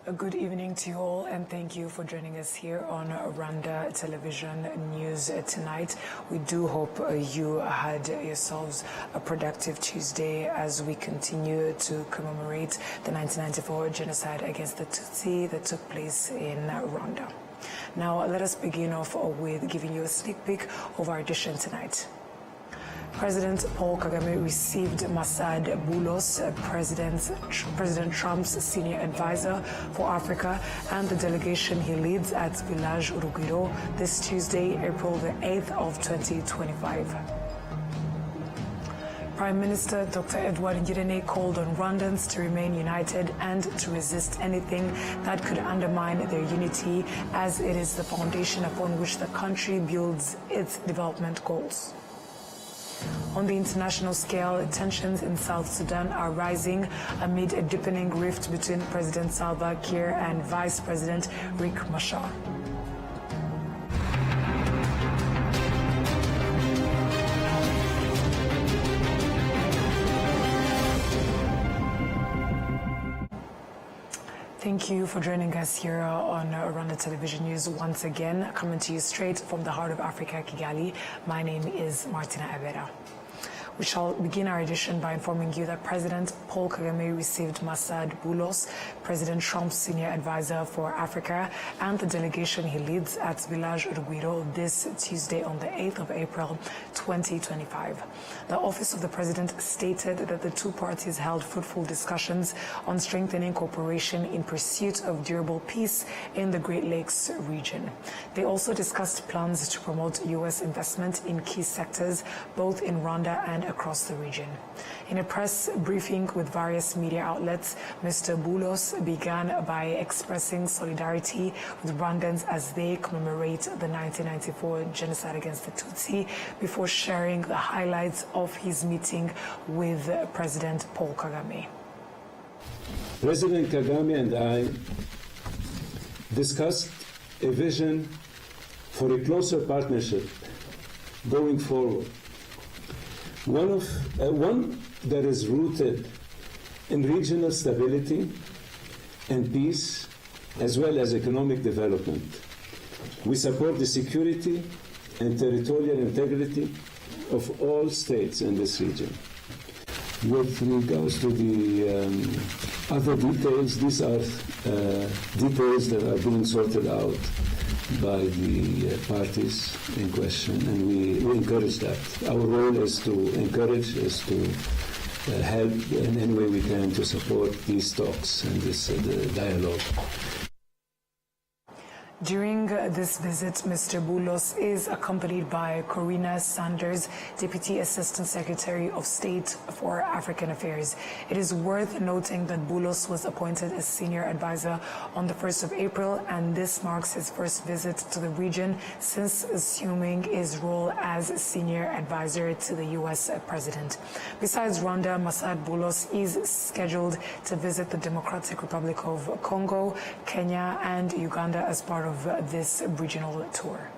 A good evening to you all, and thank you for joining us here on Rwanda Television News tonight. We do hope you had yourselves a productive Tuesday as we continue to commemorate the 1994 genocide against the Tutsi that took place in Rwanda. Now, let us begin off with giving you a sneak peek of our edition tonight. President Paul Kagame received Masad Bulos, President Trump's senior advisor for Africa, and the delegation he leads at Village Urugwiro this Tuesday, April the 8th of 2025. Prime Minister Dr. Edward Ngirente called on Rwandans to remain united and to resist anything that could undermine their unity, as it is the foundation upon which the country builds its development goals. On the international scale, tensions in South Sudan are rising amid a deepening rift between President Salva Kiir and Vice President Riek Machar. Thank you for joining us here on Rwanda Television News once again, coming to you straight from the heart of Africa, Kigali. My name is Martina Abera. We shall begin our edition by informing you that President Paul Kagame received Masad Bulos, President Trump's senior advisor for Africa, and the delegation he leads at Village Urugwiro this Tuesday on the 8th of April 2025. The Office of the President stated that the two parties held fruitful discussions on strengthening cooperation in pursuit of durable peace in the Great Lakes region. They also discussed plans to promote U.S. investment in key sectors, both in Rwanda and across the region. In a press briefing with various media outlets, Mr. Bulos began by expressing solidarity with Rwandans as they commemorate the 1994 genocide against the Tutsi, before sharing the highlights of his meeting with President Paul Kagame. President Kagame and I discussed a vision for a closer partnership going forward. One that is rooted in regional stability and peace, as well as economic development. We support the security and territorial integrity of all states in this region. With regards to the other details, these are details that are being sorted out by the parties in question, and we encourage that. Our role is to encourage, is to help in any way we can to support these talks and this dialogue. During this visit, Mr. Bulos is accompanied by Corina Sanders, Deputy Assistant Secretary of State for African Affairs. It is worth noting that Bulos was appointed as Senior Advisor on the 1st of April, and this marks his first visit to the region since assuming his role as Senior Advisor to the U.S. President. Besides Rwanda, Masad Bulos is scheduled to visit the Democratic Republic of Congo, Kenya, and Uganda as part of this regional tour.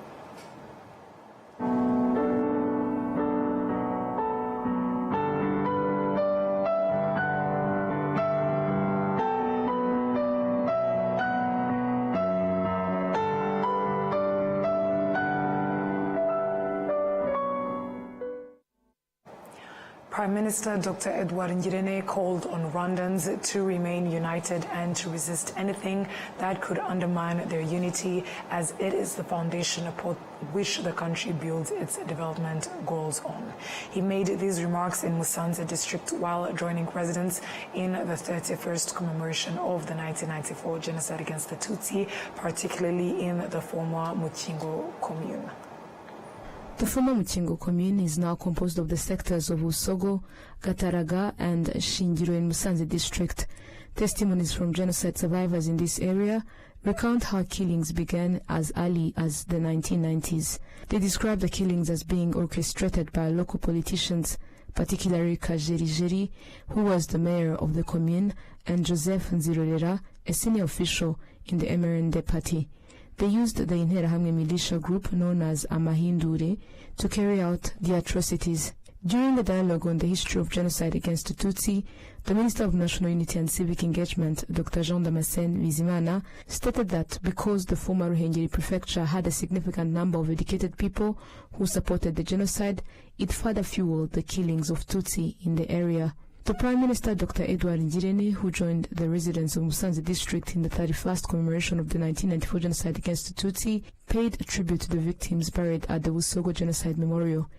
Prime Minister Dr. Edward Ngirente called on Rwandans to remain united and to resist anything that could undermine their unity, as it is the foundation upon which the country builds its development goals on. He made these remarks in Musanze district while joining residents in the 31st commemoration of the 1994 genocide against the Tutsi, particularly in the former Mukingo commune. The former Mukingo commune is now composed of the sectors of Usogo, Gataraga, and Shingiro in Musanze district. Testimonies from genocide survivors in this area recount how killings began as early as the 1990s. They describe the killings as being orchestrated by local politicians, particularly Kajerijeri, who was the mayor of the commune, and Joseph Nzirorera, a senior official in the MRND party. They used the Interahamwe militia group known as Amahindure to carry out the atrocities. During the dialogue on the history of genocide against the Tutsi, the Minister of National Unity and Civic Engagement, Dr. Jean Damascene Bizimana, stated that because the former Ruhengeri prefecture had a significant number of educated people who supported the genocide, it further fueled the killings of Tutsi in the area. The Prime Minister, Dr. Edouard Ngirente, who joined the residents of Musanze district in the 31st commemoration of the 1994 genocide against the Tutsi, paid tribute to the victims buried at the Busogo Genocide Memorial.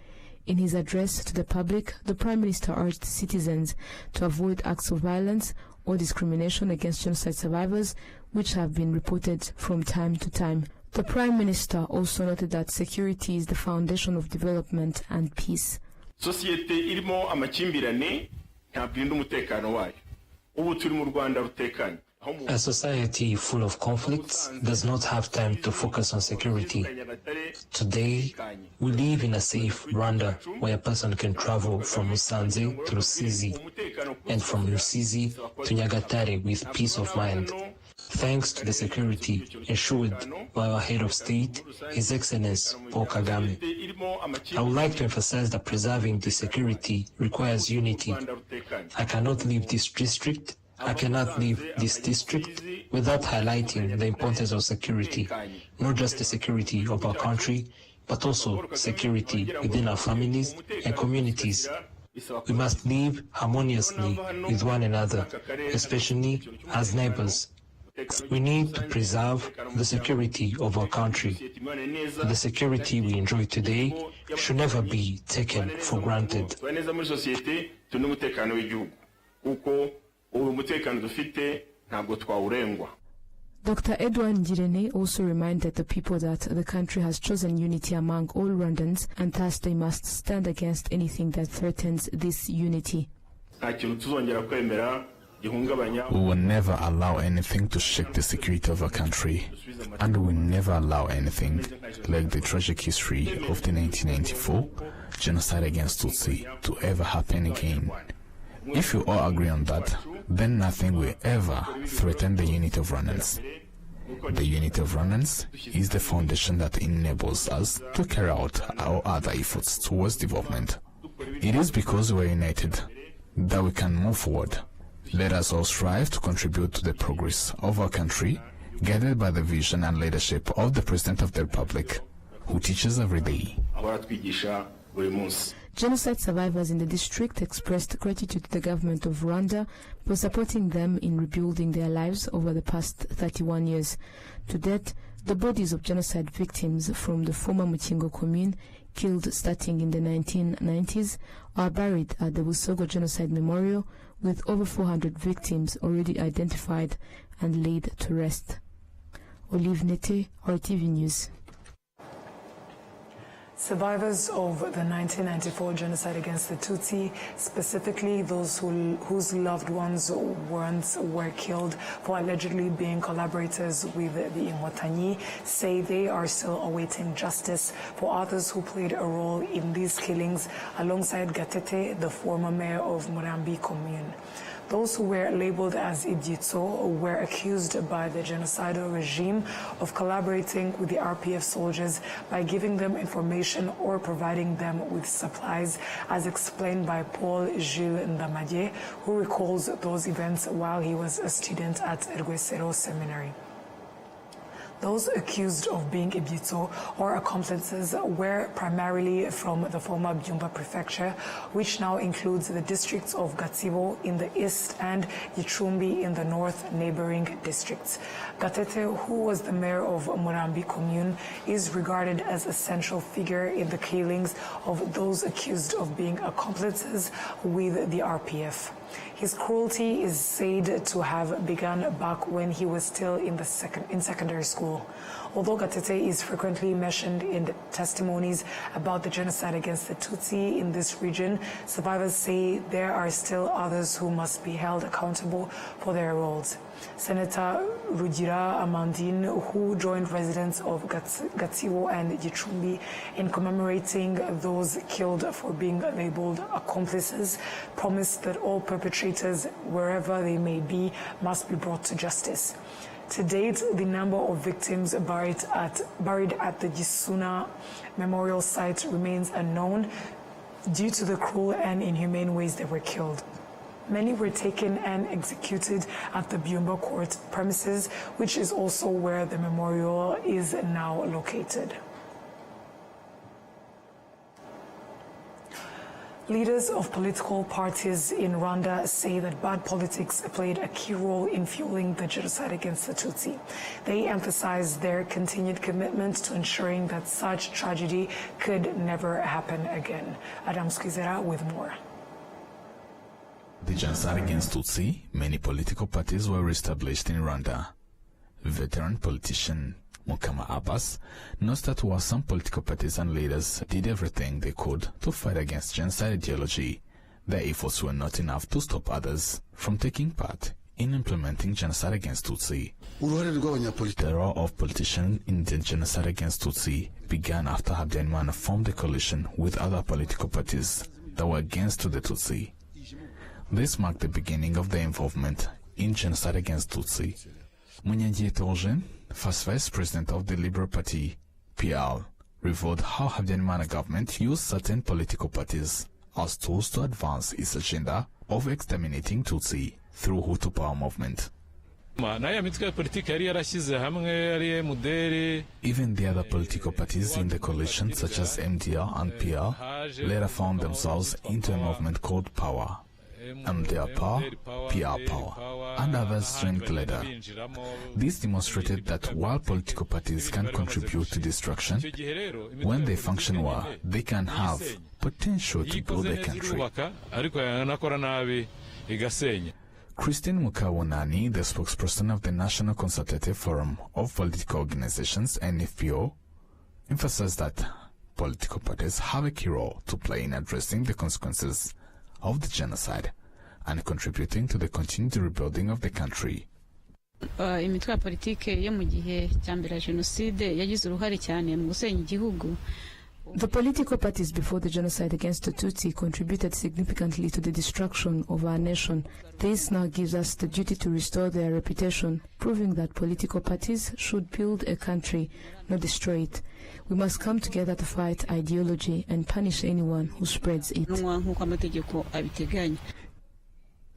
In his address to the public, the Prime Minister urged citizens to avoid acts of violence or discrimination against genocide survivors, which have been reported from time to time. The Prime Minister also noted that security is the foundation of development and peace. Societe irimo amakimbirane ntabinda umutekano wayo. Ubu turi mu Rwanda rutekanye. A society full of conflicts does not have time to focus on security. Today, we live in a safe Rwanda where a person can travel from Musanze to Rusizi and from Rusizi to Nyagatare with peace of mind, thanks to the security ensured by our head of state, His Excellency Paul Kagame. I would like to emphasize that preserving this security requires unity. I cannot leave this district without highlighting the importance of security, not just the security of our country, but also security within our families and communities. We must live harmoniously with one another, especially as neighbors. We need to preserve the security of our country. The security we enjoy today should never be taken for granted. Dr. Edouard Ngirente also reminded the people that the country has chosen unity among all Rwandans and thus they must stand against anything that threatens this unity. We will never allow anything to shake the security of our country, and we will never allow anything like the tragic history of the 1994 genocide against Tutsi to ever happen again. If you all agree on that, then nothing will ever threaten the unity of Rwandans. The unity of Rwandans is the foundation that enables us to carry out our other efforts towards development. It is because we are united that we can move forward. Let us all strive to contribute to the progress of our country, guided by the vision and leadership of the President of the Republic, who teaches every day. Genocide survivors in the district expressed gratitude to the government of Rwanda for supporting them in rebuilding their lives over the past 31 years. To date, the bodies of genocide victims from the former Mukingo commune, killed starting in the 1990s, are buried at the Busogo Genocide Memorial, with over 400 victims already identified and laid to rest. Olive Nete, RTV News. Survivors of the 1994 genocide against the Tutsi, specifically those whose loved ones once were killed for allegedly being collaborators with the Inkotanyi, say they are still awaiting justice for others who played a role in these killings, alongside Gatete, the former mayor of Murambi commune. Those who were labeled as Ibyitso were accused by the genocidal regime of collaborating with the RPF soldiers by giving them information or providing them with supplies, as explained by Paul Gilles Ndamadier, who recalls those events while he was a student at Rwesero Seminary. Those accused of being Ibyitso or accomplices were primarily from the former Byumba prefecture, which now includes the districts of Gatsibo in the east and Gicumbi in the north neighboring districts. Gatete, who was the mayor of Murambi commune, is regarded as a central figure in the killings of those accused of being accomplices with the RPF. His cruelty is said to have begun back when he was still in secondary school. Although Gatete is frequently mentioned in the testimonies about the genocide against the Tutsi in this region, survivors say there are still others who must be held accountable for their roles. Senator Rugira Amandine, who joined residents of Gatsibo and Gicumbi in commemorating those killed for being labeled accomplices, promised that all perpetrators, wherever they may be, must be brought to justice. To date, the number of victims buried at the Gisuna Memorial Site remains unknown. due to the cruel and inhumane ways they were killed. Many were taken and executed at the Byumba court premises, which is also where the memorial is now located. Leaders of political parties in Rwanda say that bad politics played a key role in fueling the genocide against the Tutsi. They emphasize their continued commitment to ensuring that such tragedy could never happen again. Adam Squizera with more. The genocide against Tutsi, many political parties were established in Rwanda. Veteran politician Mukama Abbas notes that while some political parties and leaders did everything they could to fight against genocide ideology, their efforts were not enough to stop others from taking part in implementing genocide against Tutsi. The role of politicians in the genocide against Tutsi began after Habyarimana formed a coalition with other political parties that were against the Tutsi. This marked the beginning of their involvement in genocide against Tutsi. Munyangiye Toljen, first vice president of the Liberal Party, PL, revealed how Habyarimana government used certain political parties as tools to advance its agenda of exterminating Tutsi through Hutu power movement. Even the other political parties in the coalition, such as MDR and PL, later found themselves into a movement called Power. MDR Power, PR Power, and others strength later. This demonstrated that while political parties can contribute to destruction, when they function well, they can have potential to build a country. Christine Mukawunani, the spokesperson of the National Consultative Forum of Political Organizations, NFPO, emphasized that political parties have a key role to play in addressing the consequences of the genocide and contributing to the continued rebuilding of the country. Imitwe ya politike yo mu gihe cya mbere jenoside yagize uruhare cyane mu gusenya igihugu. The political parties before the genocide against the Tutsi contributed significantly to the destruction of our nation. This now gives us the duty to restore their reputation, proving that political parties should build a country, not destroy it. We must come together to fight ideology and punish anyone who spreads it.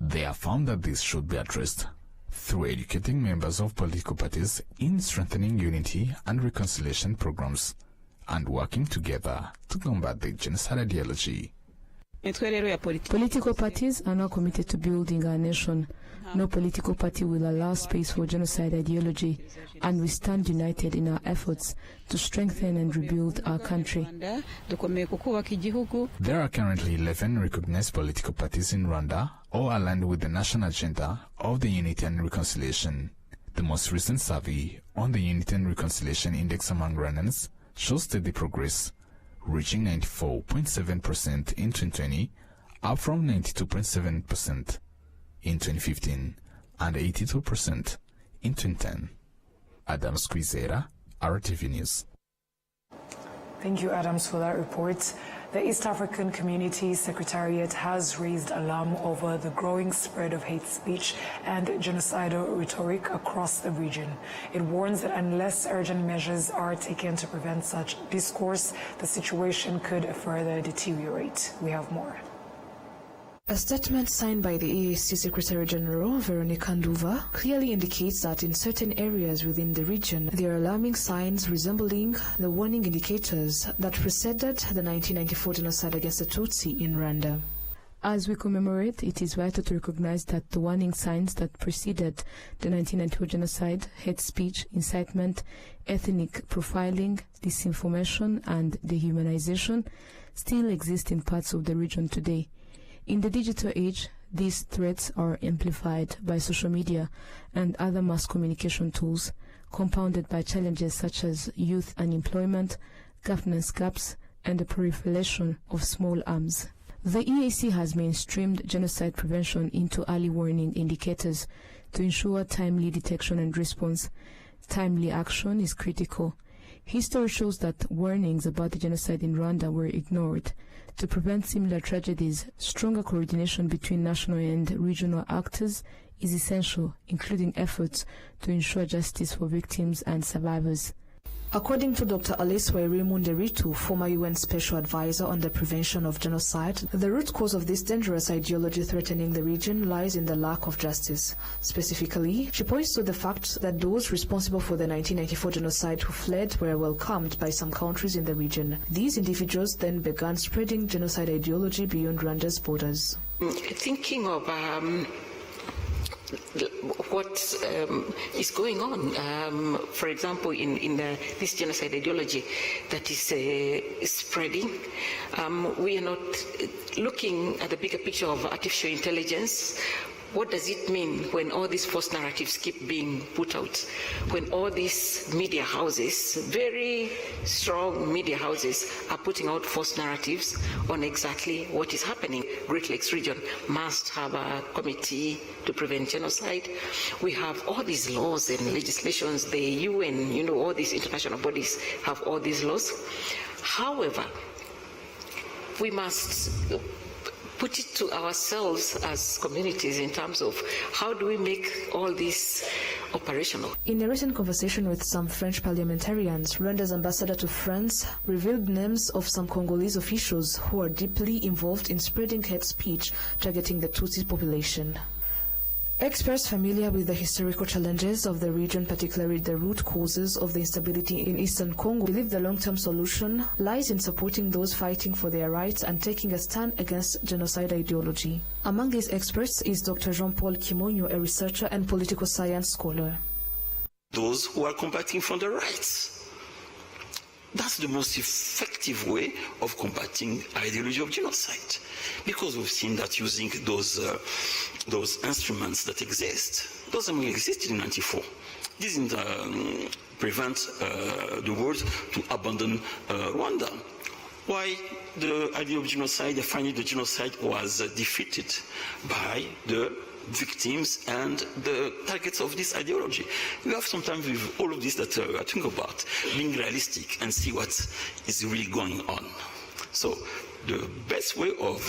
They have found that this should be addressed through educating members of political parties in strengthening unity and reconciliation programs and working together to combat the genocide ideology. Political parties are now committed to building our nation. No political party will allow space for genocide ideology, and we stand united in our efforts to strengthen and rebuild our country. There are currently 11 recognized political parties in Rwanda, all aligned with the national agenda of the Unity and Reconciliation. The most recent survey on the Unity and Reconciliation Index among Rwandans shows steady progress, reaching 94.7% in 2020, up from 92.7% in 2015 and 82% in 2010. Adam Squizera, RwandaTV News. Thank you, Adams, for that report. The East African Community Secretariat has raised alarm over the growing spread of hate speech and genocidal rhetoric across the region. It warns that unless urgent measures are taken to prevent such discourse, the situation could further deteriorate. We have more. A statement signed by the EAC Secretary General, Veronica Nduva, clearly indicates that in certain areas within the region, there are alarming signs resembling the warning indicators that preceded the 1994 genocide against the Tutsi in Rwanda. As we commemorate, it is vital to recognize that the warning signs that preceded the 1994 genocide, hate speech, incitement, ethnic profiling, disinformation, and dehumanization still exist in parts of the region today. In the digital age, these threats are amplified by social media and other mass communication tools, compounded by challenges such as youth unemployment, governance gaps, and the proliferation of small arms. The EAC has mainstreamed genocide prevention into early warning indicators to ensure timely detection and response. Timely action is critical. History shows that warnings about the genocide in Rwanda were ignored. To prevent similar tragedies, stronger coordination between national and regional actors is essential, including efforts to ensure justice for victims and survivors. According to Dr. Aleswa Munderitu, former UN Special Advisor on the Prevention of Genocide, the root cause of this dangerous ideology threatening the region lies in the lack of justice. Specifically, she points to the fact that those responsible for the 1994 genocide who fled were welcomed by some countries in the region. These individuals then began spreading genocide ideology beyond Rwanda's borders. Thinking of what is going on, for example, in this genocide ideology that is spreading, we are not looking at the bigger picture of artificial intelligence. What does it mean when all these false narratives keep being put out? When all these media houses, very strong media houses, are putting out false narratives on exactly what is happening? Great Lakes region must have a committee to prevent genocide. We have all these laws and legislations. The UN, all these international bodies have all these laws. However, we must put it to ourselves as communities in terms of how do we make all this operational. In a recent conversation with some French parliamentarians, Rwanda's ambassador to France revealed names of some Congolese officials who are deeply involved in spreading hate speech targeting the Tutsi population. Experts familiar with the historical challenges of the region, particularly the root causes of the instability in eastern Congo, believe the long-term solution lies in supporting those fighting for their rights and taking a stand against genocide ideology. Among these experts is Dr. Jean-Paul Kimonyo, a researcher and political science scholar. Those who are combating for their rights. That's the most effective way of combating ideology of genocide, because we've seen that using those instruments that exist, those only existed in 1994. This didn't prevent the world to abandon Rwanda. Why the idea of genocide? Finally, the genocide was defeated by the victims and the targets of this ideology. We have sometimes with all of this that I think about being realistic and see what is really going on. So the best way of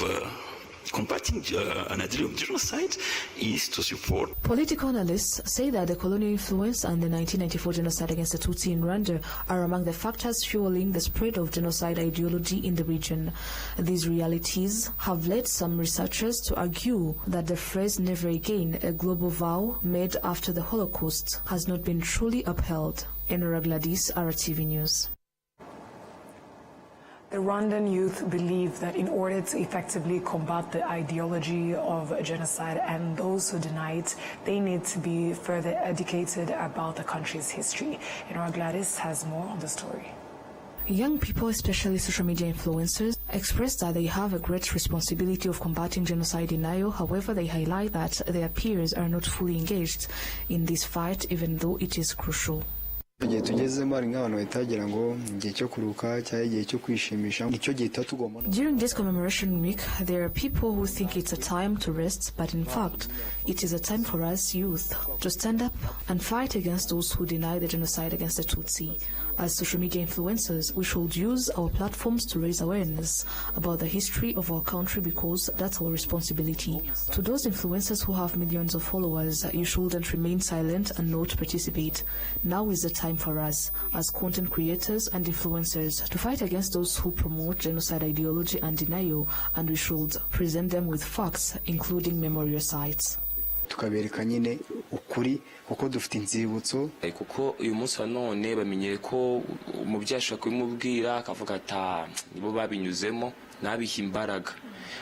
combating an idea of genocide is to support. Political analysts say that the colonial influence and the 1994 genocide against the Tutsi in Rwanda are among the factors fueling the spread of genocide ideology in the region. These realities have led some researchers to argue that the phrase "never again," a global vow made after the Holocaust, has not been truly upheld. Enora Gladys, RwandaTV News. The Rwandan youth believe that in order to effectively combat the ideology of genocide and those who deny it, they need to be further educated about the country's history. And Gladys has more on the story. Young people, especially social media influencers, express that they have a great responsibility of combating genocide denial. However, they highlight that their peers are not fully engaged in this fight, even though it is crucial. During this commemoration week, there are people who think it's a time to rest, but in fact, it is a time for us youth to stand up and fight against those who deny the genocide against the Tutsi. As social media influencers, we should use our platforms to raise awareness about the history of our country, because that's our responsibility. To those influencers who have millions of followers, you shouldn't remain silent and not participate. Now is the time for us, as content creators and influencers, to fight against those who promote genocide ideology and denial, and we should present them with facts, including memorial sites. tukabereka nyine ukuri kuko dufite inzibutso kuko uyu munsi wa none bamenyere ko umubyeyi ashobora kubimubwira akavuga ati nibo babinyuzemo nabiha imbaraga.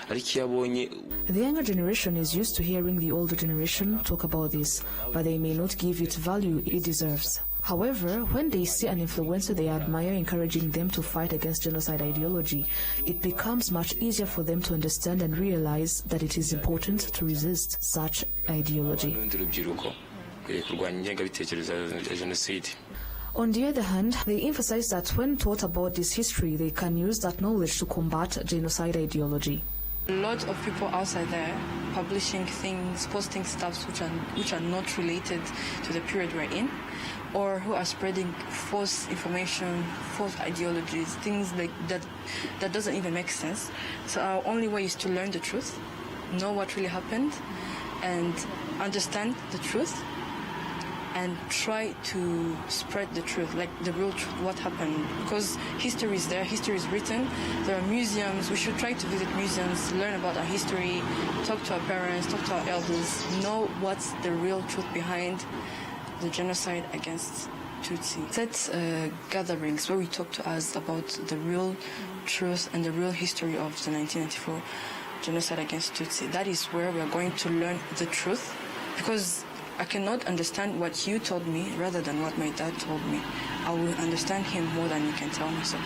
The younger generation is used to hearing the older generation talk about this, but they may not give it value it deserves. However, when they see an influencer they admire encouraging them to fight against genocide ideology, it becomes much easier for them to understand and realize that it is important to resist such ideology. On the other hand, they emphasize that when taught about this history, they can use that knowledge to combat genocide ideology. A lot of people outside there publishing things, posting stuff which are not related to the period we're in, or who are spreading false information, false ideologies, things like that doesn't even make sense. So our only way is to learn the truth, know what really happened, and understand the truth, and try to spread the truth, like the real truth, what happened. Because history is there, history is written. There are museums. We should try to visit museums, learn about our history, talk to our parents, talk to our elders, know what's the real truth behind the genocide against Tutsi. Set gatherings where we talk to us about the real truth and the real history of the 1994 genocide against Tutsi. That is where we are going to learn the truth, because I cannot understand what you told me rather than what my dad told me. I will understand him more than you can tell me. So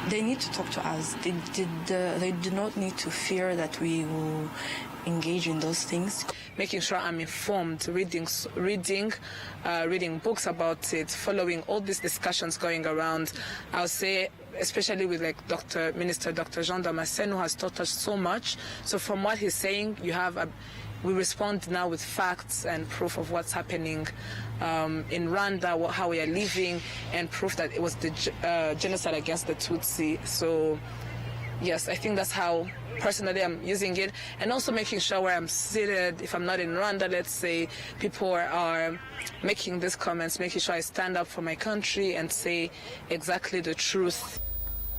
they need to talk to us. They do not need to fear that we will engage in those things. Making sure I'm informed, reading books about it, following all these discussions going around. I'll say, especially with like Minister Dr. Jean Damascene, who has taught us so much. So from what he's saying, we respond now with facts and proof of what's happening in Rwanda, how we are living, and proof that it was the genocide against the Tutsi. So yes, I think that's how personally I'm using it, and also making sure where I'm seated, if I'm not in Rwanda, let's say, people are making these comments, making sure I stand up for my country and say exactly the truth.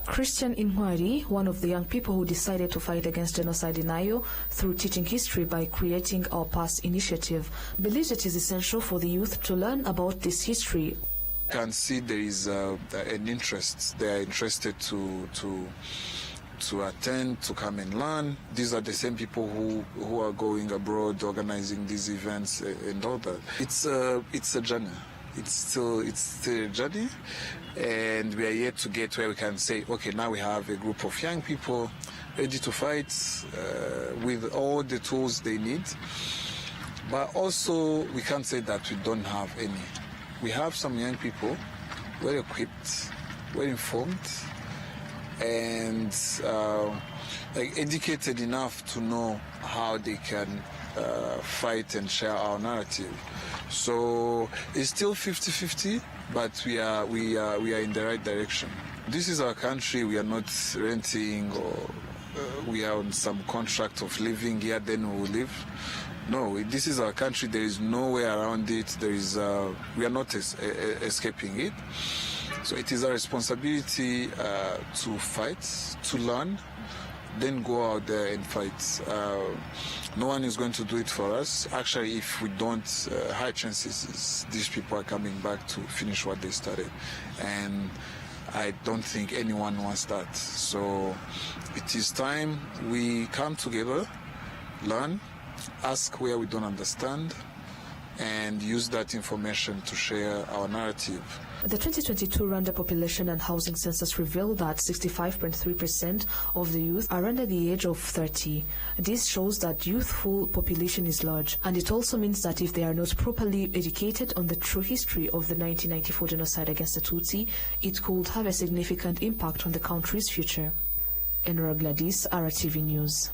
Christian Inwari, one of the young people who decided to fight against genocide denial through teaching history by creating Our Past initiative, believes it is essential for the youth to learn about this history. You can see there is an interest. They are interested to attend, to come and learn. These are the same people who are going abroad, organizing these events and all that. It's a journey. It's still a journey, and we are yet to get where we can say, okay, now we have a group of young people ready to fight with all the tools they need. But also, we can't say that we don't have any. We have some young people, well equipped, well informed, and educated enough to know how they can fight and share our narrative. So it's still 50-50, but we are in the right direction. This is our country. We are not renting, or we are on some contract of living here, then we will live. No, this is our country. There is no way around it. We are not escaping it. So it is our responsibility to fight, to learn, then go out there and fight. No one is going to do it for us. Actually, if we don't, high chances these people are coming back to finish what they started. And I don't think anyone wants that. So it is time we come together, learn, ask where we don't understand, and use that information to share our narrative. The 2022 Rwanda Population and Housing Census revealed that 65.3% of the youth are under the age of 30. This shows that youthful population is large, and it also means that if they are not properly educated on the true history of the 1994 genocide against the Tutsi, it could have a significant impact on the country's future. Enora Gladys, RwandaTV News.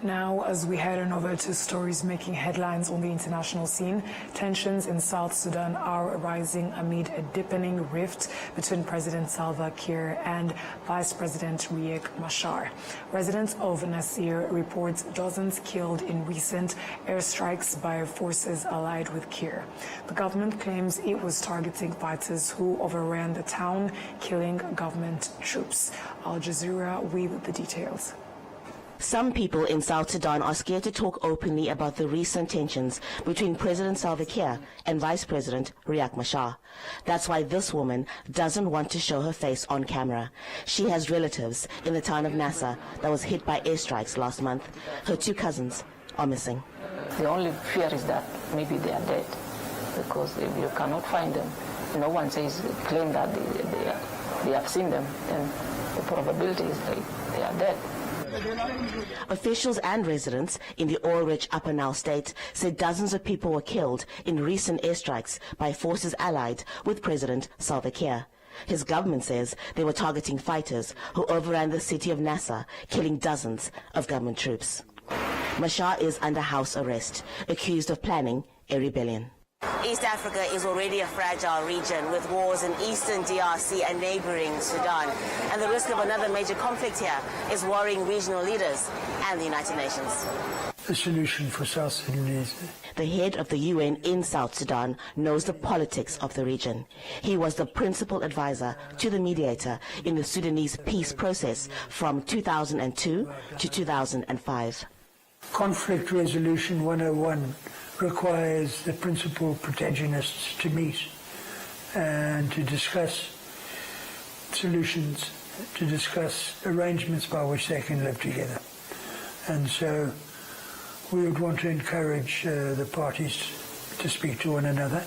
Now, as we head on over to stories making headlines on the international scene, tensions in South Sudan are rising amid a deepening rift between President Salva Kiir and Vice President Riek Machar. Residents of Nasir report dozens killed in recent airstrikes by forces allied with Kiir. The government claims it was targeting fighters who overran the town, killing government troops. Al Jazeera with the details. Some people in South Sudan are scared to talk openly about the recent tensions between President Salva Kiir and Vice President Riek Machar. That's why this woman doesn't want to show her face on camera. She has relatives in the town of Nasser that was hit by airstrikes last month. Her two cousins are missing. The only fear is that maybe they are dead, because if you cannot find them, no one claim that they have seen them, then the probability is they are dead. Officials and residents in the oil-rich Upper Nile state said dozens of people were killed in recent airstrikes by forces allied with President Salva Kiir. His government says they were targeting fighters who overran the city of Nasser, killing dozens of government troops. Machar is under house arrest, accused of planning a rebellion. East Africa is already a fragile region with wars in eastern DRC and neighboring Sudan. And the risk of another major conflict here is worrying regional leaders and the United Nations. The solution for South Sudanese. The head of the UN in South Sudan knows the politics of the region. He was the principal advisor to the mediator in the Sudanese peace process from 2002 to 2005. Conflict Resolution 101 requires the principal protagonists to meet and to discuss solutions, to discuss arrangements by which they can live together. And so we would want to encourage the parties to speak to one another.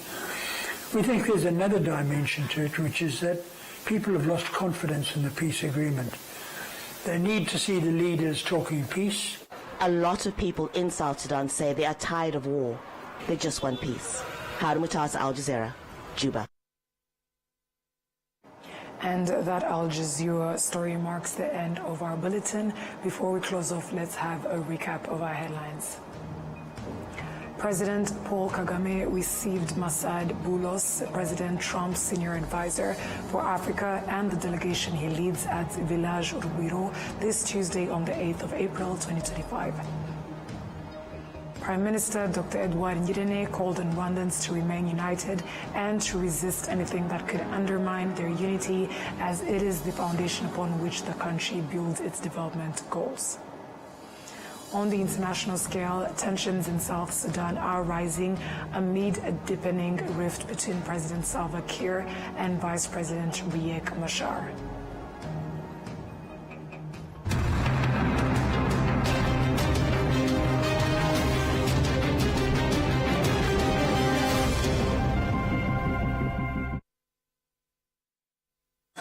We think there's another dimension to it, which is that people have lost confidence in the peace agreement. They need to see the leaders talking peace. A lot of people in South Sudan say they are tired of war. They just want peace. Harun Mutasa, Al Jazeera, Juba. And that Al Jazeera story marks the end of our bulletin. Before we close off, let's have a recap of our headlines. President Paul Kagame received Masad Boulos, President Trump's senior advisor for Africa, and the delegation he leads at Village Rubiro this Tuesday on the 8th of April 2025. Prime Minister Dr. Edouard Ngirente called on Rwandans to remain united and to resist anything that could undermine their unity, as it is the foundation upon which the country builds its development goals. On the international scale, tensions in South Sudan are rising amid a deepening rift between President Salva Kiir and Vice President Riek Machar.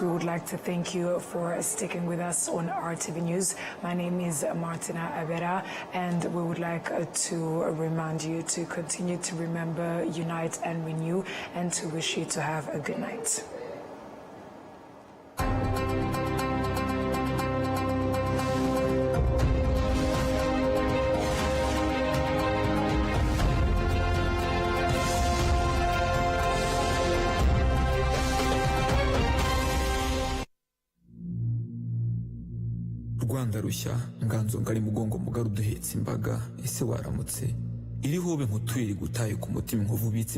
We would like to thank you for sticking with us on RTV News. My name is Martina Abera, and we would like to remind you to continue to remember, unite and renew, and to wish you to have a good night. Rwanda rushya nganzo ngari mugongo mugari uduhetse imbaga ese waramutse iri hobe nkutwiri gutaye ku mutima inkovu bitse